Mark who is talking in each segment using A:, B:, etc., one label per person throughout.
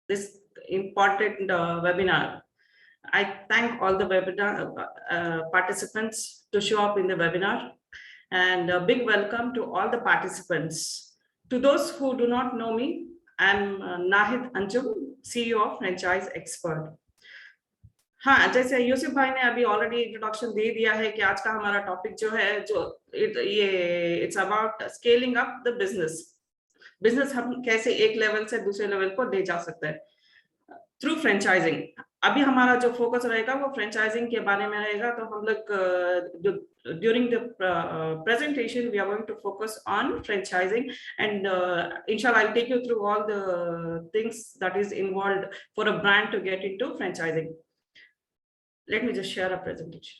A: this important webinar. I thank all the webinar participants to show up in the webinar, and a big welcome to all the participants. To those who do not know me, I'm Nahid Anjum, CEO of Franchise Expert. हाँ, जैसे यूसुफ भाई ने अभी already introduction दे दिया है कि आज का हमारा टॉपिक जो है it's about scaling up the business हम कैसे एक लेवल से दूसरे लेवल को ले जा सकते हैं थ्रू फ्रेंचाइजिंग। अभी हमारा जो फोकस रहेगा वो फ्रेंचाइजिंग के बारे में रहेगा। तो हम लोग during the presentation we are going to focus on franchising, and inshallah I'll take you through all the things that is involved for a brand to get into franchising. Let me just share a presentation.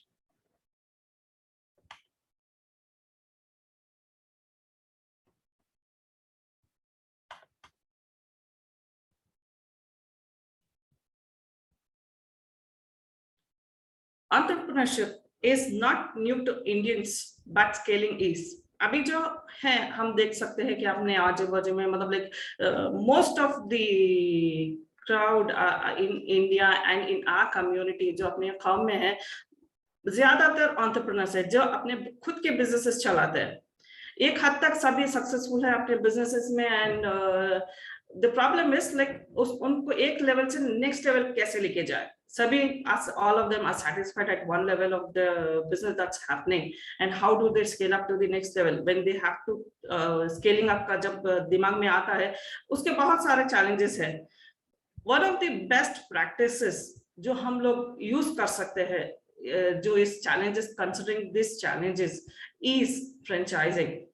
A: Entrepreneurship is not new to Indians, but scaling is. अभी जो है हम देख सकते हैं कि अपने आजू बाजू में मतलब like most of the crowd in India and in our community जो अपने कौम में है, ज्यादातर एंटरप्रेन्योर्स है जो अपने खुद के बिजनेसेस चलाते हैं। एक हद तक सभी सक्सेसफुल है अपने बिजनेसेस में, and the problem is like उनको एक लेवल से नेक्स्ट लेवल कैसे लेके जाए। सभी all of them are satisfied at one level of the business that's happening, and how do they scale up to the next level when they have to scaling up का जब दिमाग में आता है उसके बहुत सारे challenges है। One of the best practices जो हम लोग यूज कर सकते हैं जो इस challenges, considering these challenges, is franchising.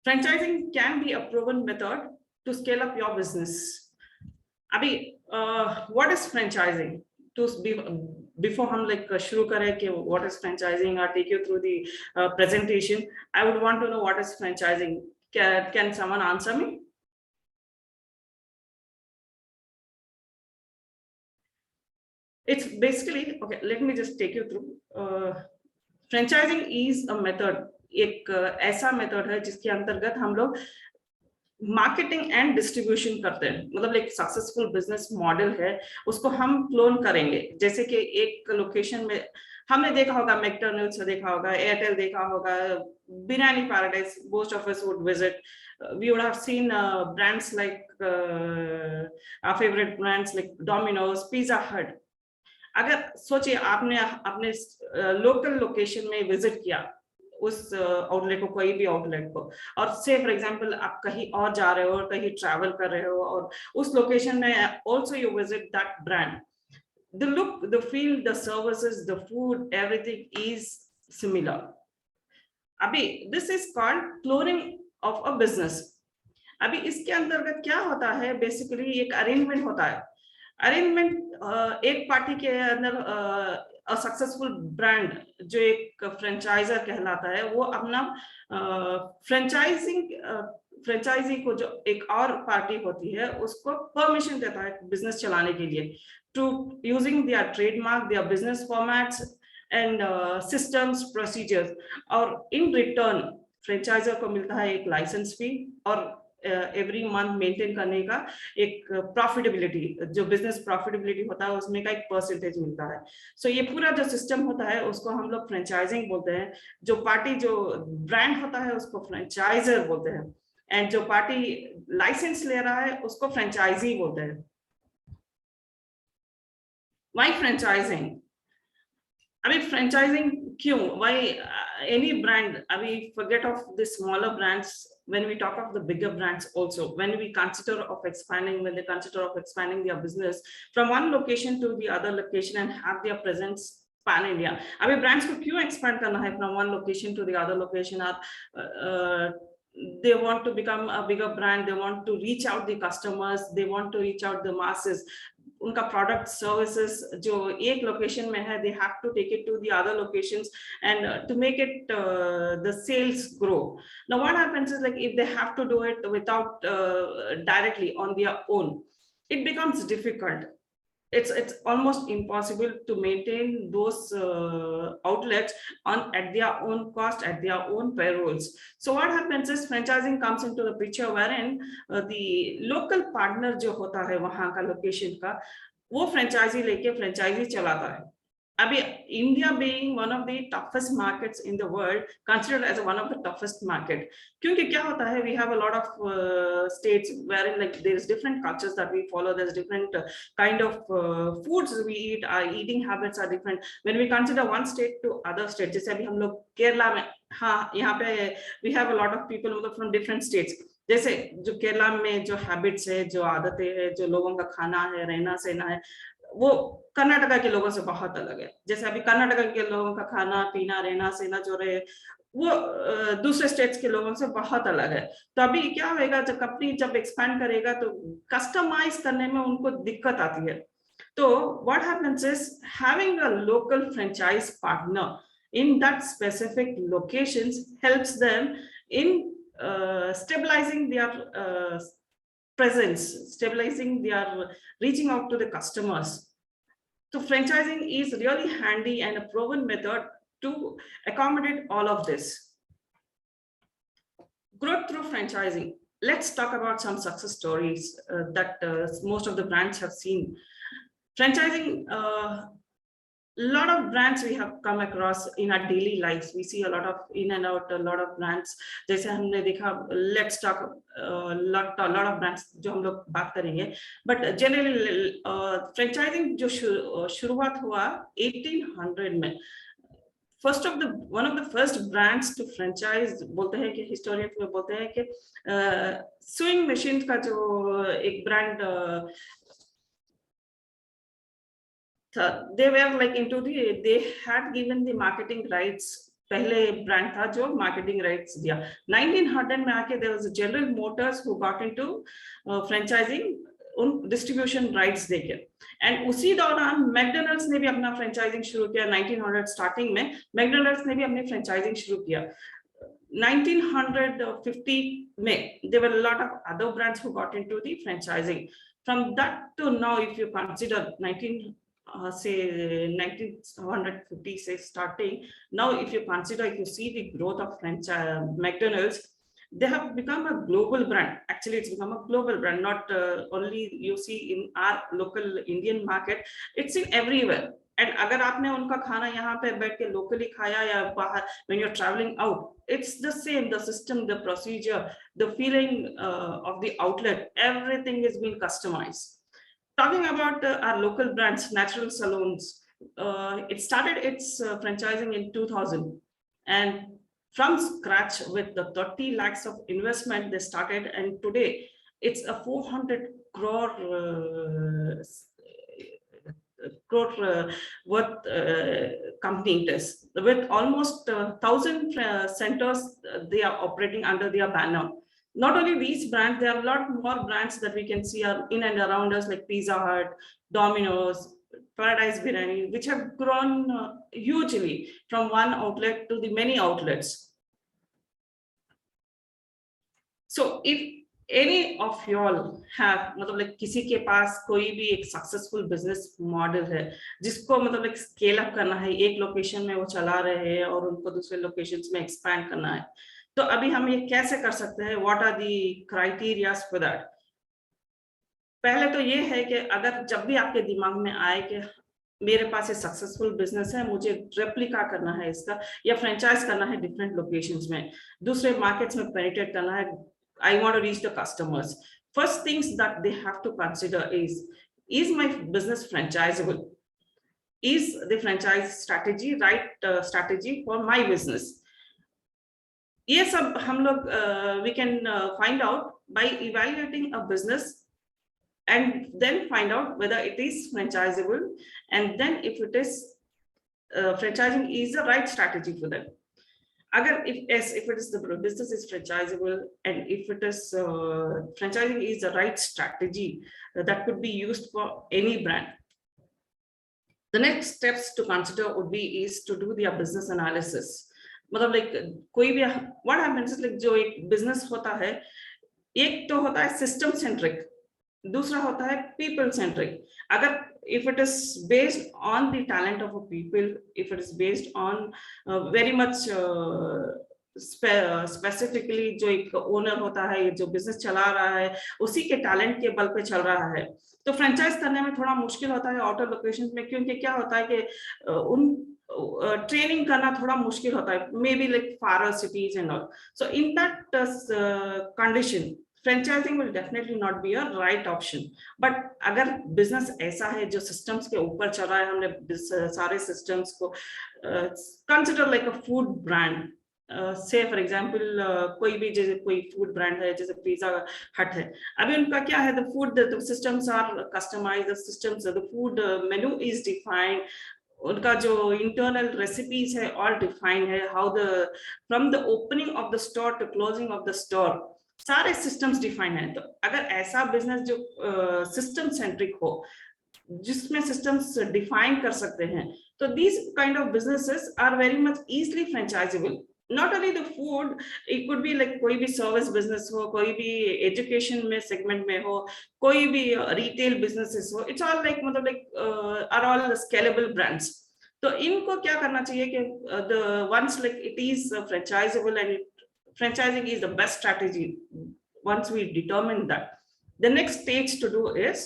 A: Franchising can be a proven method to scale up your business. Abhi, what is franchising? Before हम like शुरू करें कि what is franchising or take you through the presentation, I would want to know what is franchising. Can someone answer me? It's basically, okay, let me just take you through. Franchising is a method, एक ऐसा method है जिसके अंतर्गत हम लोग marketing and distribution करते हैं। मतलब एक सक्सेसफुल बिजनेस मॉडल है उसको हम क्लोन करेंगे। जैसे कि एक लोकेशन में हमने देखा होगा, मैकडॉनल्ड्स देखा होगा, एयरटेल देखा होगा, biryani Paradise, most of us would visit. We would have seen brands like our favourite brands like Domino's, Pizza Hut. अगर सोचिए आपने अपने लोकल लोकेशन में विजिट किया उस आउटलेट को, कोई भी आउटलेट को, और से फॉर एग्जांपल आप कहीं और जा रहे हो और कहीं ट्रैवल कर रहे हो और उस लोकेशन में also you visit that brand, the look, the feel, the services, the food, everything is similar. अभी this is called cloning of a business. अभी इसके अंतर्गत क्या होता है, बेसिकली एक अरेंजमेंट होता है। अरेंजमेंट एक पार्टी के अंदर सक्सेसफुल ब्रांड जो एक फ्रेंचाइजर कहलाता है वो अपना फ्रेंचाइजी को जो एक और पार्टी होती है उसको परमिशन देता है बिजनेस चलाने के लिए, to using their trademark, their business formats and systems, procedures. और इन रिटर्न फ्रेंचाइजर को मिलता है एक लाइसेंस फी और एवरी मंथ मेंटेन करने का एक प्रॉफिटेबिलिटी, जो बिजनेस प्रॉफिटेबिलिटी होता है उसमें का एक परसेंटेज मिलता है। सो ये पूरा जो सिस्टम होता है उसको हम लोग फ्रेंचाइजिंग बोलते हैं। जो पार्टी जो ब्रांड होता है उसको फ्रेंचाइजर बोलते हैं, एंड जो पार्टी लाइसेंस ले रहा है उसको फ्रेंचाइजी बोलते हैं। Why franchising? अभी फ्रेंचाइजिंग क्यों? Why any brand? अभी forget of the smaller brands, when we talk of the bigger brands also, when we consider of expanding, when they consider of expanding their business from one location to the other location and have their presence pan India. अभी brands को क्यों expand करना है from one location to the other location? They want to become a bigger brand, they want to reach out the customers, they want to reach out the masses. उनका product services जो एक location में है, they have to take it to the other locations and to make it the sales grow. Now what happens is, like, if they have to do it without directly on their own, it becomes difficult. it's almost impossible to maintain those outlets at their own cost, at their own payrolls. So what happens is franchising comes into the picture wherein the local partner जो होता है वहां का location का, वो franchise लेके franchise चलाता है. अभी India being one of the toughest markets in the world, considered as one of the toughest market. क्योंकि क्या होता है, we have a lot of states wherein like there's different cultures that we follow, there's different kind of foods we eat, our eating habits are different. When we consider one state to other state, जैसे अभी हम लोग केरला में, हाँ यहाँ पे we have a lot of people from different states. जैसे जो केरला में जो हैबिट्स है, जो आदतें हैं, जो लोगों का खाना है, रहना सहना है, वो कर्नाटका के लोगों से बहुत अलग है. जैसे अभी कर्नाटका के लोगों का खाना पीना रहना सहना जो रहे वो दूसरे स्टेट्स के लोगों से बहुत अलग है. तो अभी क्या होगा, जब कंपनी जब एक्सपैंड करेगा तो कस्टमाइज करने में उनको दिक्कत आती है. तो what happens is having a local franchise partner in that specific locations helps them in stabilizing their presence, stabilizing their reaching out to the customers. So franchising is really handy and a proven method to accommodate all of this. Growth through franchising. Let's talk about some success stories that most of the brands have seen. Franchising, lot of brands we have come across in our daily lives. We see a lot of in and out, a lot of brands. जैसे हमने देखा, let's talk lot of brands जो हम लोग बात करेंगे. But generally franchising जो शुरुआत हुआ 1800 में. One of the first brands to franchise, बोलते हैं कि historians में बोलते हैं कि sewing machine का जो एक brand they were like they had given the marketing rights. पहले brand था जो marketing rights दिया. 1900 में आके there was a General Motors who got into franchising उन distribution rights देके. And उसी दौरान McDonald's ने भी अपना franchising शुरू किया. 1900 starting में McDonald's ने भी अपनी franchising शुरू किया. 1950 में there were a lot of other brands who got into the franchising. From that to now, if you consider 1956 starting, now if you consider, if you see the growth of McDonald's, they have become a global brand. Actually, it's become a global brand, not only you see in our local Indian market, it's in everywhere. And अगर आपने उनका खाना यहाँ पे बैठ के locally खाया या बाहर, when you're traveling out, it's the same, the system, the procedure, the feeling of the outlet, everything is being customized. Talking about our local brands, Natural Salons, it started its franchising in 2000, and from scratch with the 30 lakhs of investment they started, and today it's a 400 crore worth company it is, with almost 1,000 centers they are operating under their banner. Not only these brands, there are a lot more brands that we can see are in and around us, like Pizza Hut, Domino's, Paradise Biryani, which have grown hugely from one outlet to the many outlets. So if any of y'all have, मतलब like किसी के पास कोई भी एक successful business model है जिसको मतलब like scale up करना है, एक location में वो चला रहे हैं और उनको दूसरे locations में expand करना है, तो अभी हम ये कैसे कर सकते हैं? What are the criteria for that? पहले तो ये है कि अगर जब भी आपके दिमाग में आए कि मेरे पास ये सक्सेसफुल बिजनेस है, मुझे रेप्लिका करना है इसका या फ्रेंचाइज करना है डिफरेंट लोकेशंस में, दूसरे मार्केट्स में पेनिट्रेट करना है, I want to reach the customers. First things that they have to consider is my business franchisable? Is the franchise strategy right strategy for my business? ये सब हम लोग we can find out by evaluating a business and then find out whether it is franchisable, and then if it is franchising is the right strategy for them. Agar if it is the business is franchisable and if it is franchising is the right strategy that could be used for any brand. The next steps to consider would be is to do their business analysis. मतलब like कोई भी what happens is like जो एक business होता है, एक तो होता है system centric, दूसरा होता है people centric. अगर if it is based on the talent of a people, if it is based on very much specifically जो एक ओनर होता है, जो बिजनेस चला रहा है, उसी के टैलेंट के बल पे चल रहा है, तो फ्रेंचाइज करने में थोड़ा मुश्किल होता है आउटर लोकेशन में, क्योंकि क्या होता है कि उन ट्रेनिंग करना थोड़ा मुश्किल होता है, may be like far cities and all. So in that condition franchising will definitely not be a right option. But अगर business ऐसा है जो systems के ऊपर चल रहा है, हमने सारे systems को consider like a food brand. Say for example कोई भी जैसे कोई food brand है, जैसे Pizza Hut है, अभी उनका क्या है, the food, the systems are customized, the systems, the food menu is defined, उनका जो internal recipes है all defined है, how the from the opening of the store to closing of the store सारे सिस्टम्स डिफाइन है. तो अगर ऐसा business जो सिस्टम सेंट्रिक हो, जिसमें सिस्टम्स डिफाइन कर सकते हैं, तो these kind of businesses are very much easily franchisable. Not only the food, it could be like कोई भी सर्विस बिजनेस हो, कोई भी एजुकेशन में सेगमेंट में हो, कोई भी रिटेल बिजनेसेस हो, इट्स ऑल लाइक मतलब like are all scalable brands. तो इनको क्या करना चाहिए कि the once like it is franchisable and franchising is the best strategy. Once we determine that, the next stage to do is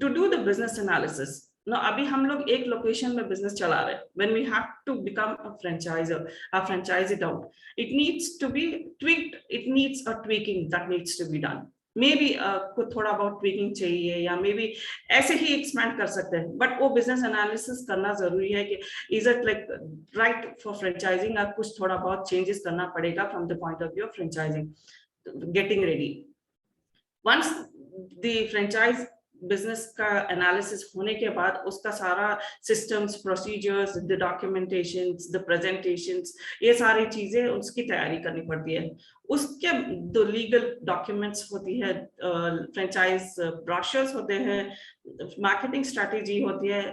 A: to do the business analysis. Now अभी हम लोग एक लोकेशन में बिजनेस चला रहे हैं. When we have to become a franchisor, a franchise it out, it needs to be tweaked, it needs a tweaking that needs to be done. Maybe कुछ थोड़ा बहुत tweaking चाहिए, या maybe ऐसे ही expand कर सकते हैं, but वो business analysis करना जरूरी है कि is it like right for franchising, या कुछ थोड़ा बहुत changes करना पड़ेगा from the point of view of franchising. Getting ready. Once the franchise business का एनालिसिस होने के बाद उसका सारा systems, procedures, the documentations, the presentations, ये सारी चीजें उसकी तैयारी करनी पड़ती है. उसके दो लीगल डॉक्यूमेंट्स होती है, फ्रेंचाइज ब्रोशर्स होते हैं, मार्केटिंग स्ट्रेटेजी होती है.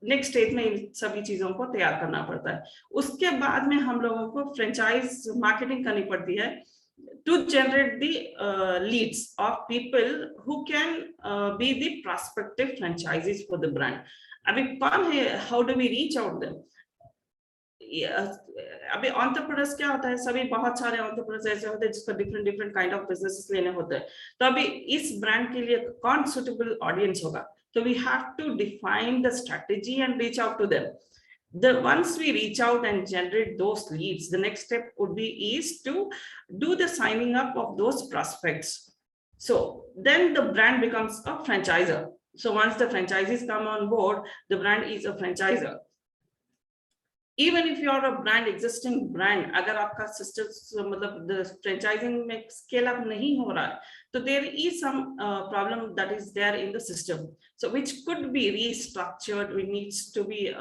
A: नेक्स्ट स्टेज में इन सभी चीजों को तैयार करना पड़ता है. उसके बाद में हम लोगों को फ्रेंचाइज मार्केटिंग करनी पड़ती है to generate the leads of people who can be the prospective franchisees for the brand. अभी कौन है, how do we reach out them? अभी entrepreneurs क्या होता है, सभी बहुत सारे entrepreneurs ऐसे होते हैं जिसको different kind of businesses लेने होते हैं. तो अभी इस brand के लिए कौन suitable audience होगा, तो we have to define the strategy and reach out to them. Once we reach out and generate those leads, the next step would be is to do the signing up of those prospects. So then the brand becomes a franchisor. So once the franchisees come on board, the brand is a franchisor. Even if you are a brand, existing brand, अगर आपका system मतलब the franchising में scale up नहीं हो रहा है, तो there is some problem that is there in the system. So which could be restructured, which needs to be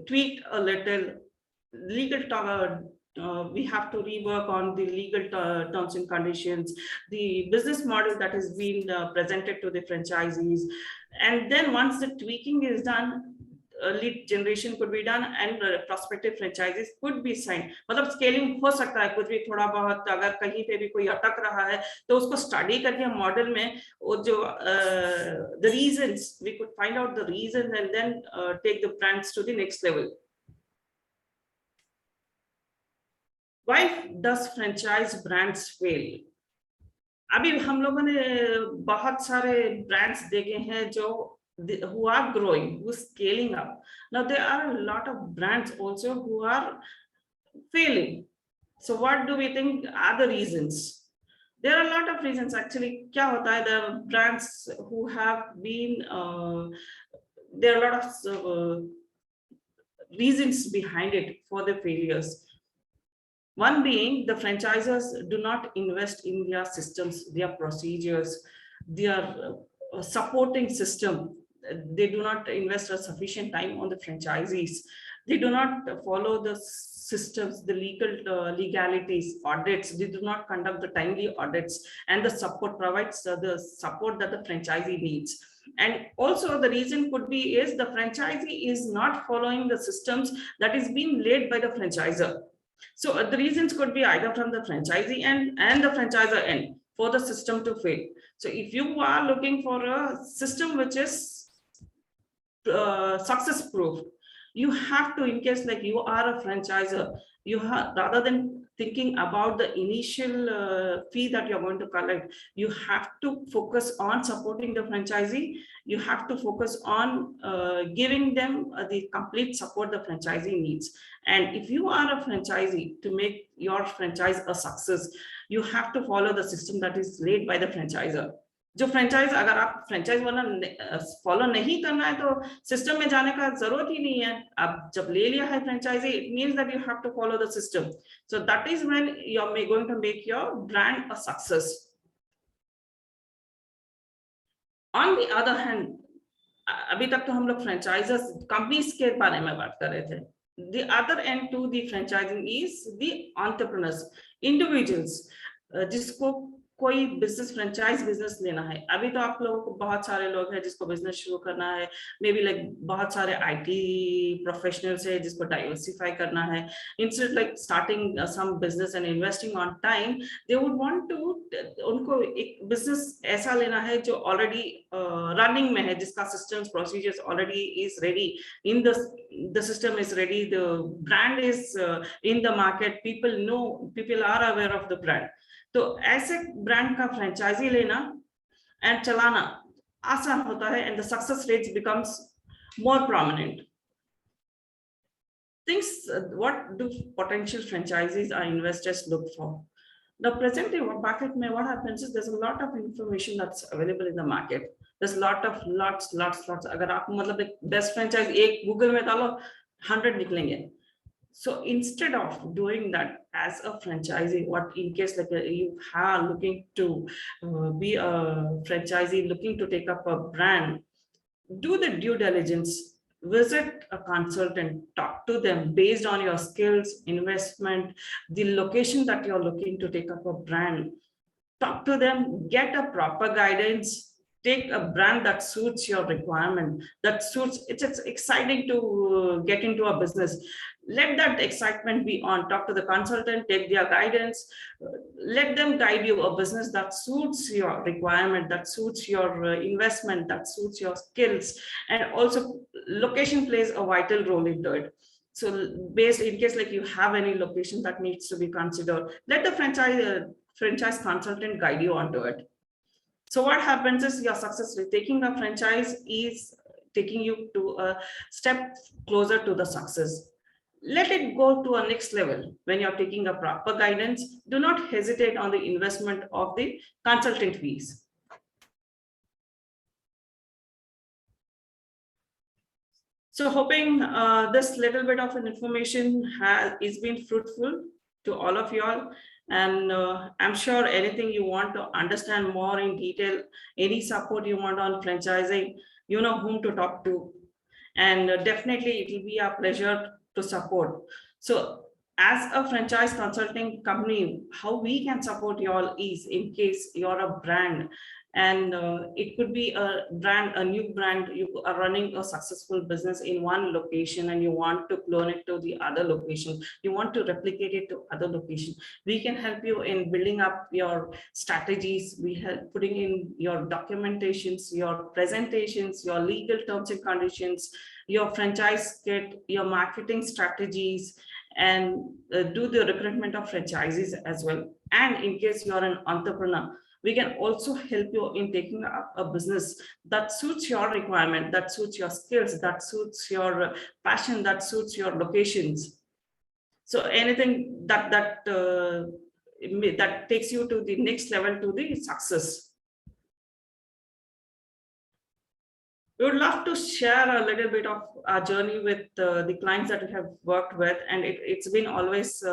A: tweaked a little. Legal we have to rework on the legal terms and conditions, the business model that has been presented to the franchisees, and then once the tweaking is done, lead generation could be done and prospective franchises could be signed. मतलब scaling हो सकता है कुछ भी थोड़ा बहुत, अगर कहीं पे भी कोई अटक रहा है तो उसको स्टडी करके मॉडल में वो जो the reasons, we could find out the reasons and then take the brands to the next level. Why does franchise brands fail? अभी हम लोगों ने बहुत सारे brands देखे हैं जो who are growing, who are scaling up. Now there are a lot of brands also who are failing. So what do we think are the reasons? There are a lot of reasons actually. क्या होता है, the brands who have been there are a lot of reasons behind it for the failures. One being the franchisors do not invest in their systems, their procedures, their supporting system. They do not invest a sufficient time on the franchisees. They do not follow the systems, the legalities, audits. They do not conduct the timely audits, and the support provides the support that the franchisee needs. And also the reason could be is the franchisee is not following the systems that is being laid by the franchisor. So the reasons could be either from the franchisee end and the franchisor end for the system to fail. So if you are looking for a system which is success proof, you have to, in case like you are a franchisor, you have, rather than thinking about the initial fee that you're going to collect, you have to focus on supporting the franchisee. You have to focus on giving them the complete support the franchisee needs. And if you are a franchisee, to make your franchise a success, you have to follow the system that is laid by the franchisor. जो franchise, अगर आप franchise वाला follow नहीं करना है तो system में जाने का जरूरत ही नहीं है. आप जब ले लिया है franchisee, it means that you have to follow the system. So that is when you are going to make your brand a success. On the other hand, अभी तक तो हम लोग फ्रेंचाइजर्स कंपनीज के बारे में बात कर रहे थे. The other end to the franchising is the entrepreneurs, individuals, जिसको कोई बिजनेस, फ्रेंचाइज बिजनेस लेना है. अभी तो आप लोगों को बहुत सारे लोग हैं जिसको बिजनेस शुरू करना है, मे बी लाइक बहुत सारे आईटी प्रोफेशनल्स है जिसको डाइवर्सिफाई करना है. Instead like starting some business and investing on time, they would want to, उनको एक बिजनेस ऐसा लेना है जो ऑलरेडी रनिंग में है, जिसका systems procedures already is ready, in the system is ready, the brand is in the market, people know, people are aware of the brand. तो ऐसे ब्रांड का फ्रेंचाइजी लेना एंड चलाना आसान होता है, and the success rates becomes more prominent. Things, what do potential franchisees or investors look for? The present market में what happens is there's a lot of information that's available in the market. There's lots. अगर आप मतलब एक best franchise एक Google में डालो 100 निकलेंगे. So instead of doing that as a franchisee, what in case like you are looking to be a franchisee, looking to take up a brand, do the due diligence, visit a consultant, talk to them based on your skills, investment, the location that you're looking to take up a brand. Talk to them, get a proper guidance. Take a brand that suits your requirement, that suits, it's exciting to get into a business. Let that excitement be on. Talk to the consultant, take their guidance, let them guide you a business that suits your requirement, that suits your investment, that suits your skills. And also location plays a vital role into it. So based, in case like you have any location that needs to be considered, let the franchise consultant guide you onto it. So what happens is your success rate, taking a franchise is taking you to a step closer to the success. Let it go to a next level. When you're taking a proper guidance, do not hesitate on the investment of the consultant fees. So hoping this little bit of an information is been fruitful to all of you all. And I'm sure anything you want to understand more in detail, any support you want on franchising, you know whom to talk to. And definitely it will be a pleasure to support. So as a franchise consulting company, how we can support you all is, in case you're a brand, and it could be a brand, a new brand, you are running a successful business in one location and you want to clone it to the other location, you want to replicate it to other location. We can help you in building up your strategies. We help putting in your documentations, your presentations, your legal terms and conditions, your franchise kit, your marketing strategies, and do the recruitment of franchisees as well. And in case you're an entrepreneur, we can also help you in taking up a business that suits your requirement, that suits your skills, that suits your passion, that suits your locations. So anything that takes you to the next level, to the success. We would love to share a little bit of our journey with the clients that we have worked with, and it's been always,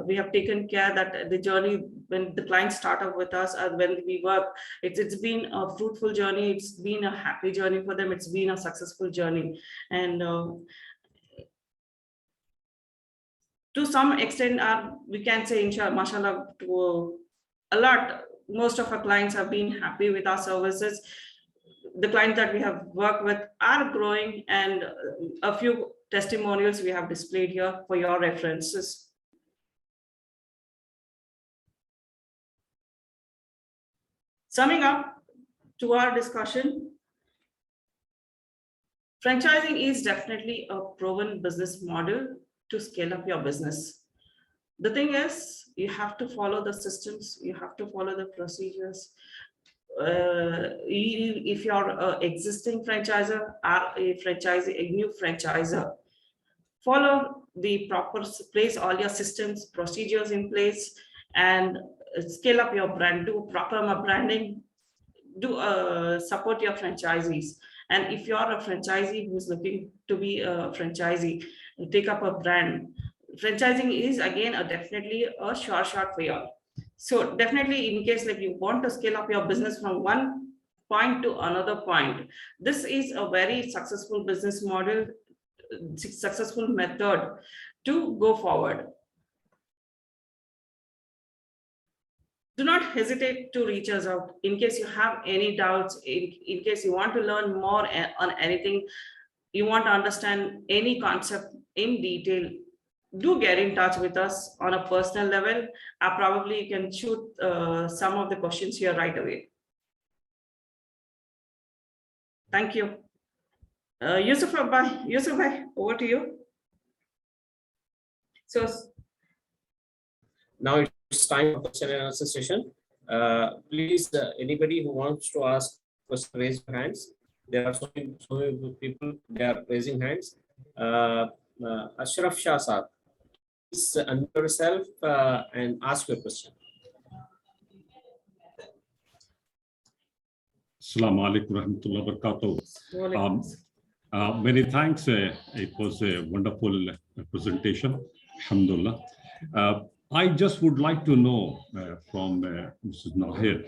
A: we have taken care that the journey when the clients start up with us and when we work, it's been a fruitful journey, it's been a happy journey for them, it's been a successful journey. And to some extent, we can say, inshallah, mashallah, to a lot, most of our clients have been happy with our services. The clients that we have worked with are growing, and a few testimonials we have displayed here for your references. Summing up to our discussion, franchising is definitely a proven business model to scale up your business. The thing is, you have to follow the systems, you have to follow the procedures. If you're an existing franchisor or a new franchisor, follow the proper, place all your systems, procedures in place, and scale up your brand, do proper branding, do support your franchisees. And if you're a franchisee who's looking to be a franchisee, take up a brand. Franchising is again definitely a short for you. So definitely, in case like you want to scale up your business from one point to another point, this is a very successful business model, successful method to go forward. Do not hesitate to reach us out in case you have any doubts, in case you want to learn more on anything, you want to understand any concept in detail. Do get in touch with us on a personal level. Probably you can shoot some of the questions here right away. Thank you. Yusuf bhai, over to you. So
B: now it's time for question and answer session. Please, anybody who wants to ask question, raise your hands. There are so many people, they are raising hands. Ashraf Shah Saab, please unmute yourself and ask your question.
C: Assalamu alaikum warahmatullahi wabarakatuh. Many thanks. It was a wonderful presentation. Alhamdulillah. I just would like to know from Mrs. Nahir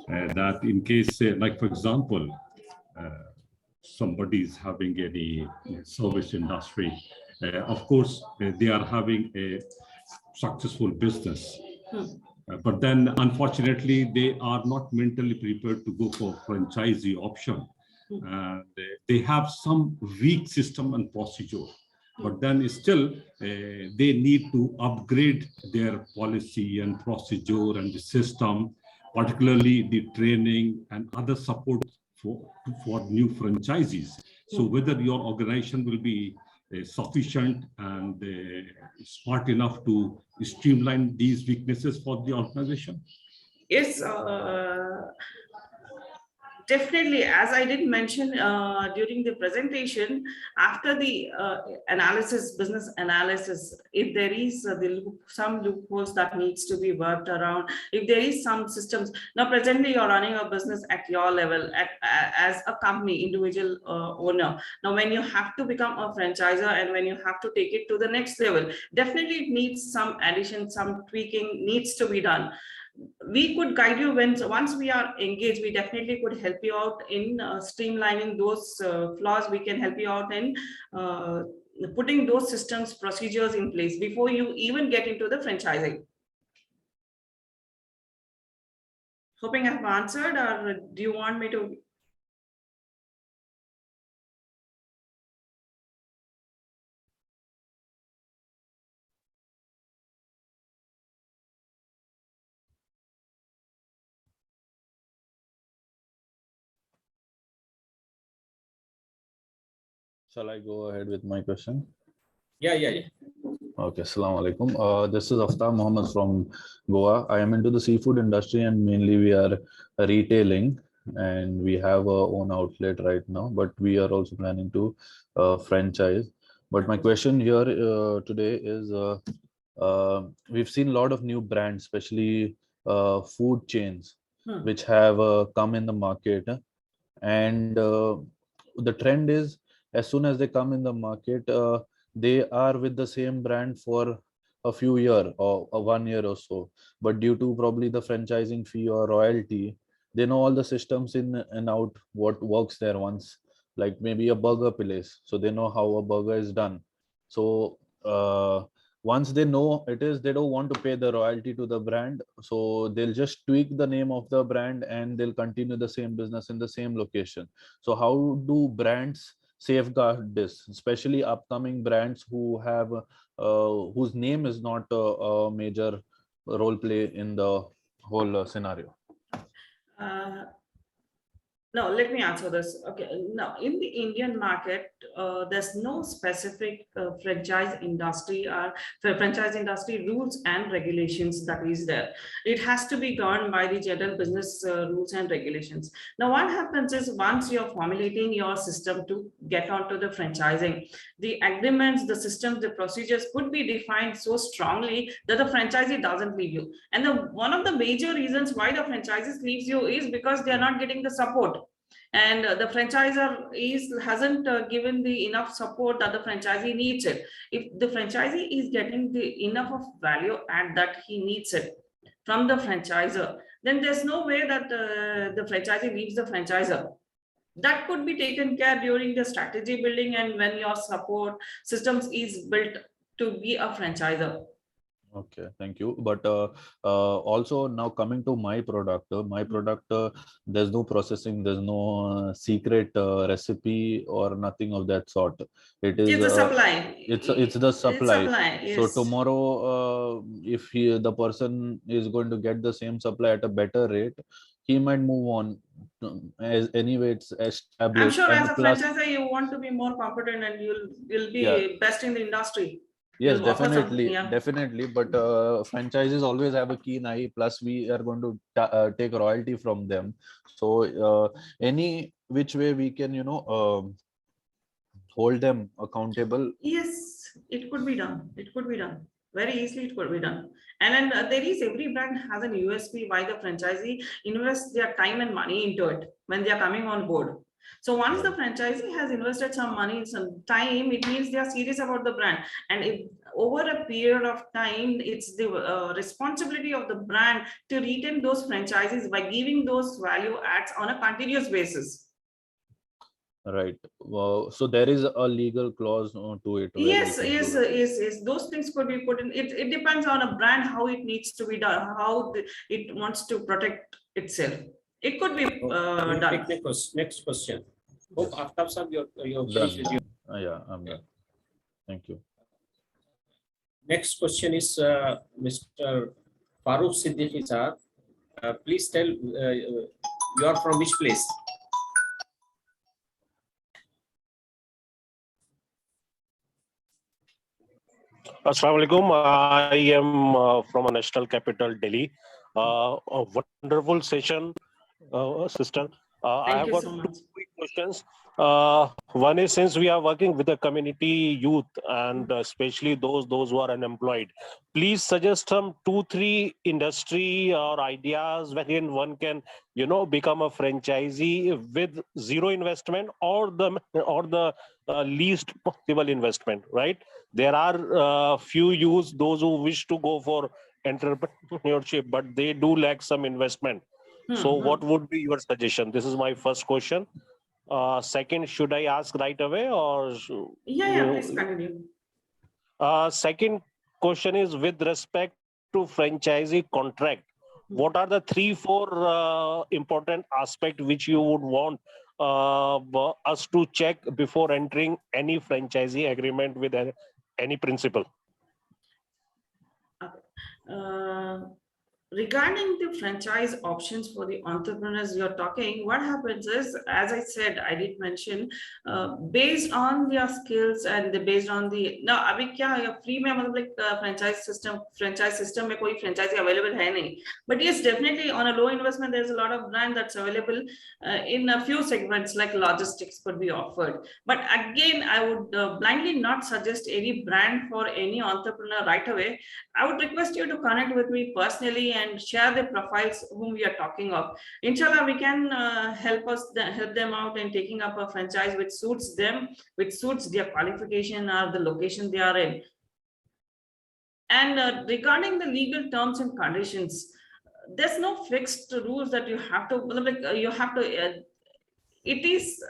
C: that in case, like for example, somebody is having any service industry, of course, they are having a successful business. But then, unfortunately, they are not mentally prepared to go for franchisee option. They have some weak system and procedure. But then still, they need to upgrade their policy and procedure and the system, particularly the training and other support for new franchisees. So whether your organization will be sufficient and smart enough to streamline these weaknesses for the organization?
A: Yes, definitely. As I did mention during the presentation, after the business analysis, if there is some loopholes that needs to be worked around, if there is some systems. Now, presently, you're running a business at your level as a company, individual owner. Now, when you have to become a franchisor and when you have to take it to the next level, definitely it needs some addition, some tweaking needs to be done. We could guide you once we are engaged. We definitely could help you out in streamlining those flaws. We can help you out in putting those systems, procedures in place before you even get into the franchising. Hoping I've answered, or do you want me to?
D: Shall I go ahead with my question?
B: Yeah.
D: Okay, Assalamu alaikum. This is Aftab Mohammed from Goa. I am into the seafood industry and mainly we are retailing and we have our own outlet right now, but we are also planning to franchise. But my question here today is we've seen a lot of new brands, especially food chains, which have come in the market. And the trend is as soon as they come in the market, they are with the same brand for a few years or 1 year or so. But due to probably the franchising fee or royalty, they know all the systems in and out, what works there once, like maybe a burger place. So they know how a burger is done. So once they know it is, they don't want to pay the royalty to the brand. So they'll just tweak the name of the brand and they'll continue the same business in the same location. So how do brands safeguard this, especially upcoming brands who have whose name is not a major role play in the whole scenario?
A: No, let me answer this. Okay, now in the Indian market, there's no specific franchise industry or franchise industry rules and regulations that is there. It has to be governed by the general business rules and regulations. Now, what happens is once you're formulating your system to get onto the franchising, the agreements, the systems, the procedures could be defined so strongly that the franchisee doesn't leave you. And one of the major reasons why the franchises leaves you is because they are not getting the support, and the franchisor hasn't given the enough support that the franchisee needs it. If the franchisee is getting the enough of value add that he needs it from the franchisor, then there's no way that the franchisee leaves the franchisor. That could be taken care during the strategy building and when your support systems is built to be a franchisor.
D: Okay, thank you. But also now coming to my product, there's no processing, there's no secret recipe or nothing of that sort. It is
A: It's a supply.
D: it's the supply.
A: Yes.
D: So tomorrow, if the person is going to get the same supply at a better rate, he might move on. As anyway, it's established.
A: I'm sure
D: and
A: as a
D: plus,
A: franchisor, you want to be more competent and you'll be
D: yeah.
A: best in the industry.
D: Yes,
A: You'll offer
D: definitely,
A: yeah.
D: definitely. But franchises always have a keen eye. Plus, we are going to take royalty from them. So any which way we can, hold them accountable.
A: Yes, it could be done. It could be done. Very easily, it could be done. And then there is every brand has an USP why the franchisee invests their time and money into it when they are coming on board. So once the franchisee has invested some money, some time, it means they are serious about the brand. And if over a period of time, it's the responsibility of the brand to retain those franchises by giving those value adds on a continuous basis.
D: Right. Well, so there is a legal clause to it.
A: Yes. Those things could be put in. It depends on a brand how it needs to be done, how it wants to protect itself. It could be done.
B: Next question. Hope Aftab sir, you're
D: Done.
B: finished with your.
D: Yeah, I'm done. Thank you.
B: Next question is Mr. Farooq Siddiqui sir. Please tell you are from which place?
E: Assalamu alaikum. I am from a national capital, Delhi. A wonderful session, sister. I have got two quick questions. One is, since we are working with the community youth and especially those who are unemployed, please suggest some 2-3 industry or ideas wherein one can, become a franchisee with zero investment or the least possible investment, right? There are few youths, those who wish to go for entrepreneurship, but they do lack some investment. So what would be your suggestion? This is my first question. Second, should I ask right away or?
A: Yeah, please continue.
E: Second question is with respect to franchisee contract. What are the 3-4 important aspects which you would want us to check before entering any franchisee agreement with any principal?
A: Regarding the franchise options for the entrepreneurs you're talking, what happens is, as I said, I did mention, based on their skills and based on the now अभी क्या free में मतलब like franchise system में कोई franchisee available है नहीं, but yes, definitely on a low investment there's a lot of brand that's available in a few segments like logistics could be offered. But again, I would blindly not suggest any brand for any entrepreneur right away. I would request you to connect with me personally and share the profiles whom we are talking of. Inshallah, we can help them out in taking up a franchise which suits them, which suits their qualification or the location they are in. And regarding the legal terms and conditions, there's no fixed rules that you have to. It is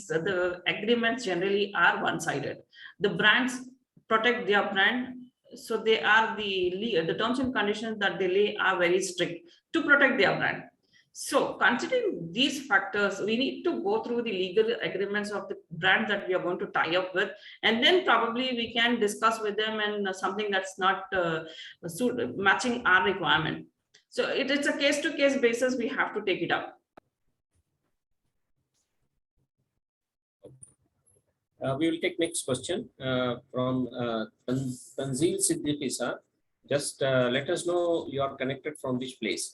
A: the agreements generally are one-sided. The brands protect their brand. So they are the terms and conditions that they lay are very strict to protect their brand. So considering these factors, we need to go through the legal agreements of the brand that we are going to tie up with, and then probably we can discuss with them and something that's not matching our requirement. So it's a case-to-case basis. We have to take it up.
B: We will take next question from Tanzil Siddiqui sir. Just let us know you are connected from which place.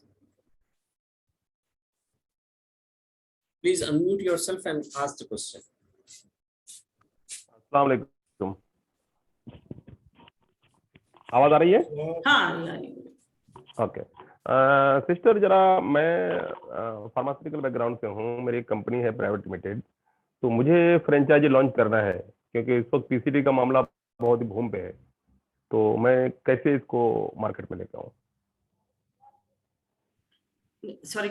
B: Please unmute yourself and ask the question.
F: अस्सलाम वालेकुम। आवाज आ रही है?
A: हाँ,
F: okay sister, जरा मैं pharmaceutical background से हूँ, मेरी एक कंपनी है प्राइवेट लिमिटेड, तो मुझे फ्रेंचाइजी लॉन्च करना है क्योंकि इस वक्त पीसीडी का मामला बहुत ही बूम पे है, तो मैं कैसे इसको मार्केट में लेकर आऊँ?
A: सॉरी,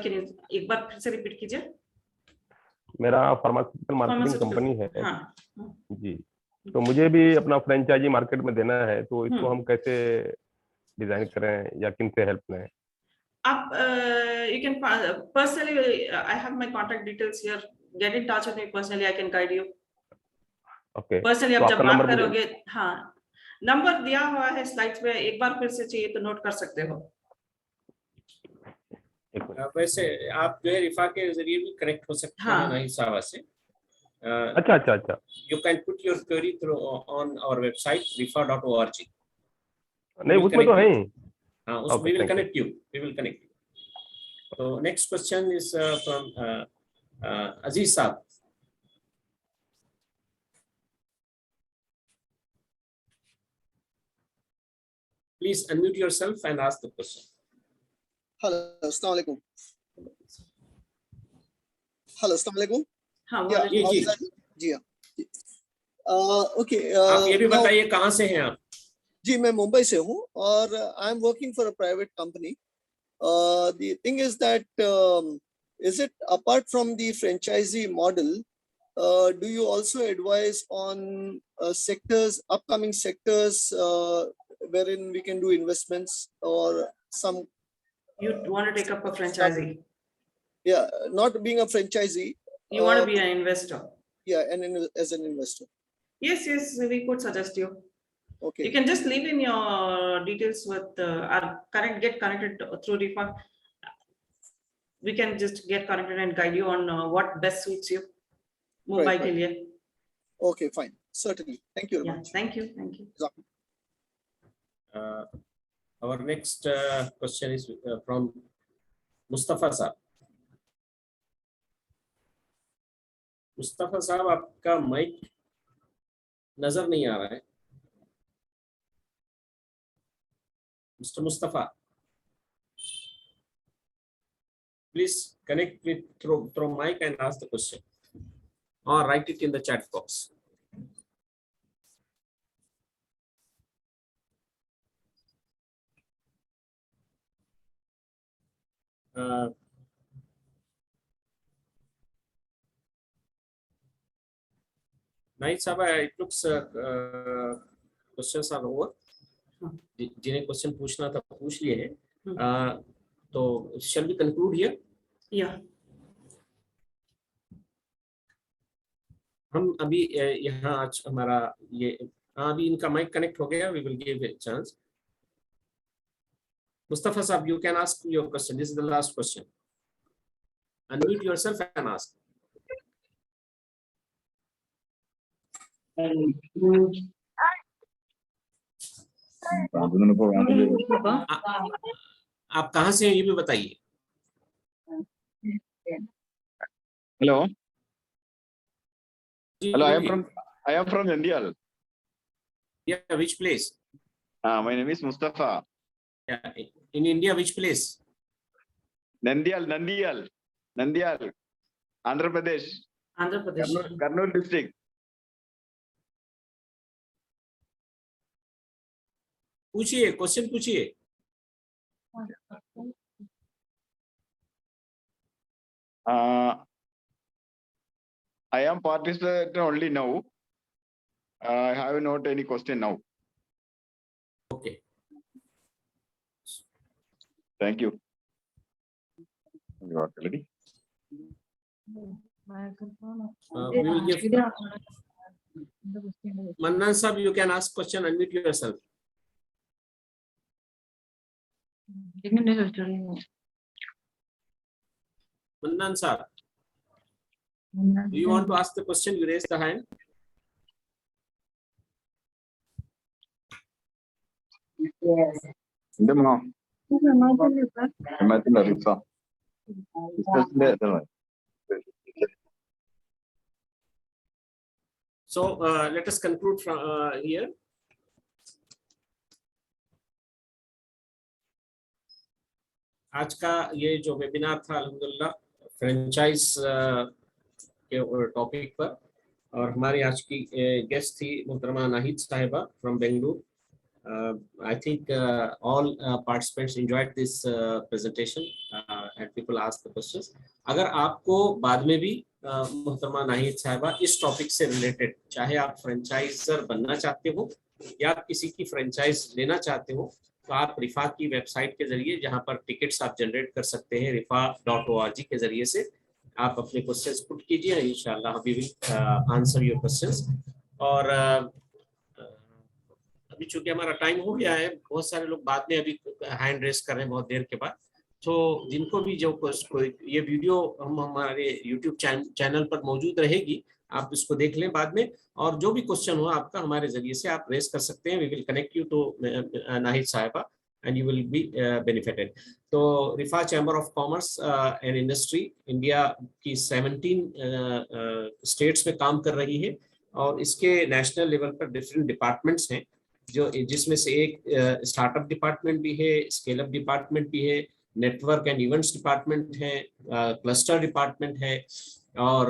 A: एक बार फिर से रिपीट कीजिए।
F: मेरा फार्मास्यूटिकल मार्केटिंग कंपनी है।
A: हाँ,
F: जी, तो मुझे भी अपना फ्रेंचाइजी मार्केट में देना है, तो इसको हम कैसे डिजाइन करें या किन से हेल्प लें?
A: आप you can personally, I have my contact details here. Get in touch with me personally. I can guide you.
F: Okay,
A: personally
F: तो
A: आप जब
F: आपका
A: बात
F: नंबर
A: करोगे, हाँ, नंबर दिया हुआ है स्लाइड्स पे, एक बार फिर से चाहिए तो नोट कर सकते हो।
B: वैसे आप जो है रिफा के जरिए भी कनेक्ट हो सकते हैं नहीं सावा से।
F: अच्छा अच्छा अच्छा।
B: You can put your query through on our website rifa.org.
F: नहीं, उसमें तो है ही।
B: हाँ, उसमें we will connect you. We will connect you. So next question is from Aziz Saab. Please unmute yourself and ask the question.
G: Hello, assalamu alaikum. Hello, assalamu alaikum.
A: हाँ,
G: जी हाँ। Okay,
B: आप ये भी बताइए कहाँ से हैं आप?
G: जी, मैं मुंबई से हूँ और I am working for a private company. The thing is that is it apart from the franchisee model, do you also advise on sectors, upcoming sectors wherein we can do investments or some?
A: You want to take up a franchisee?
G: Yeah, not being a franchisee.
A: You want to be an investor?
G: Yeah, and as an investor.
A: Yes, we could suggest you.
G: Okay.
A: You can just leave in your details with get connected through Rifah. We can just get connected and guide you on what best suits you. Mumbai ke liye.
G: Okay, fine. Certainly. Thank you very much.
A: Thank you. Thank you.
B: Our next question is from Mustafa Saab. Mustafa साहब, आपका mic नजर नहीं आ रहा है। Mister Mustafa, please connect with through mic and ask the question or write it in the chat box. Nice, it looks questions are over. जिन्हें question पूछना था पूछ लिए हैं, तो shall we conclude here?
A: Yeah.
B: हम अभी यहाँ आज हमारा ये अभी इनका माइक कनेक्ट हो गया. We will give a chance. Mustafa Saab, you can ask your question. This is the last question. Unmute yourself and ask. आप कहाँ से हैं ये भी बताइए.
H: Hello. Hello, I am from Nandial.
B: Yeah, which place?
H: My name is Mustafa.
B: Yeah, in India, which place?
H: Nandial, Andhra Pradesh.
A: Andhra Pradesh.
H: Karnool district.
B: पूछिए, question पूछिए.
H: I am participating only now. I have not any question now.
B: Okay.
H: Thank you. You are ready.
B: We will give Mannan Sahab, you can ask question, unmute yourself. Mannan sir, do you want to ask the question? You raise the hand. So let us conclude from here. आज का ये जो webinar था अल्हम्दुलिल्लाह franchise के topic पर, और हमारी आज की गेस्ट थी मोहतरमा नाहिद साहिबा from Bengaluru. I think all participants enjoyed this presentation and people asked the questions. अगर आपको बाद में भी मोहतरमा नाहिद साहिबा इस टॉपिक से रिलेटेड, चाहे आप फ्रेंचाइजर बनना चाहते हो या आप किसी की फ्रेंचाइज लेना चाहते हो, तो आप रिफा की वेबसाइट के जरिए, जहां पर टिकट्स आप जनरेट कर सकते हैं rifa.org के जरिए से, आप अपने क्वेश्चंस पुट कीजिए. इंशाल्लाह we will answer your questions. और अभी चूंकि हमारा टाइम हो गया है, बहुत सारे लोग बाद में अभी हैंड रेस कर रहे हैं बहुत देर के बाद, तो जिनको भी जो ये वीडियो हम हमारे YouTube चैनल पर मौजूद रहेगी, आप इसको देख लें बाद में, और जो भी क्वेश्चन हो आपका हमारे जरिए से आप रेस कर सकते हैं. We will connect you to Nahid Sahiba and you will be benefited. तो Rifah chamber of commerce and industry India की 17 स्टेट्स में काम कर रही है, और इसके नेशनल लेवल पर डिफरेंट डिपार्टमेंट्स हैं, जो जिसमें से एक स्टार्टअप डिपार्टमेंट भी है, स्केल अप डिपार्टमेंट भी है, नेटवर्क एंड इवेंट्स डिपार्टमेंट है, क्लस्टर डिपार्टमेंट है, और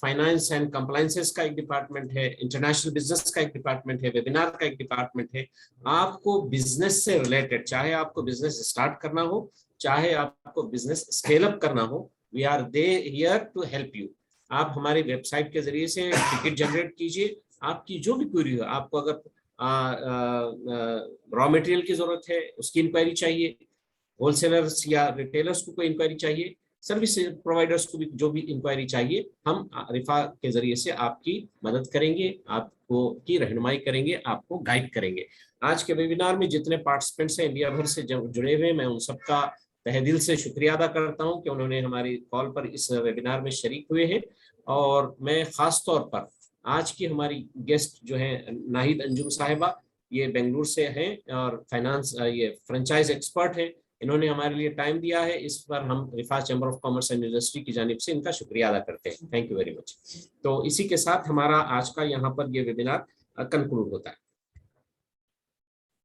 B: फाइनेंस एंड कंप्लायंसेस का एक डिपार्टमेंट है, इंटरनेशनल बिजनेस का एक डिपार्टमेंट है, वेबिनार का एक डिपार्टमेंट है. आपको बिजनेस से रिलेटेड, चाहे आपको बिजनेस स्टार्ट करना हो, चाहे आपको बिजनेस स्केल अप करना हो, we are they here to help you. आप हमारी वेबसाइट के जरिए से टिकट जनरेट कीजिए. आपकी जो भी क्वेरी हो, आपको अगर रॉ मटेरियल की जरूरत है, उसकी इंक्वायरी चाहिए, होलसेलर्स या रिटेलर्स को कोई इंक्वायरी चाहिए, सर्विस प्रोवाइडर्स को भी जो भी इंक्वायरी चाहिए, हम रिफा के जरिए से आपकी मदद करेंगे, आपको की रहनुमाई करेंगे, आपको गाइड करेंगे. आज के वेबिनार में जितने पार्टिसिपेंट्स हैं इंडिया भर से जुड़े हुए, मैं उन सबका तहे दिल से शुक्रिया अदा करता हूं कि उन्होंने हमारी कॉल पर इस वेबिनार में शरीक हुए हैं. और मैं खास तौर पर आज की हमारी गेस्ट जो है नाहिद अंजुम साहिबा, ये बेंगलुरु से हैं और फाइनेंस ये फ्रेंचाइज एक्सपर्ट हैं. इन्होंने हमारे लिए टाइम दिया है, इस पर हम Rifah chamber of commerce and industry की जानिब से इनका शुक्रिया अदा करते हैं. Thank you very much. तो इसी के साथ हमारा आज का यहाँ पर ये वेबिनार कंक्लूड होता है.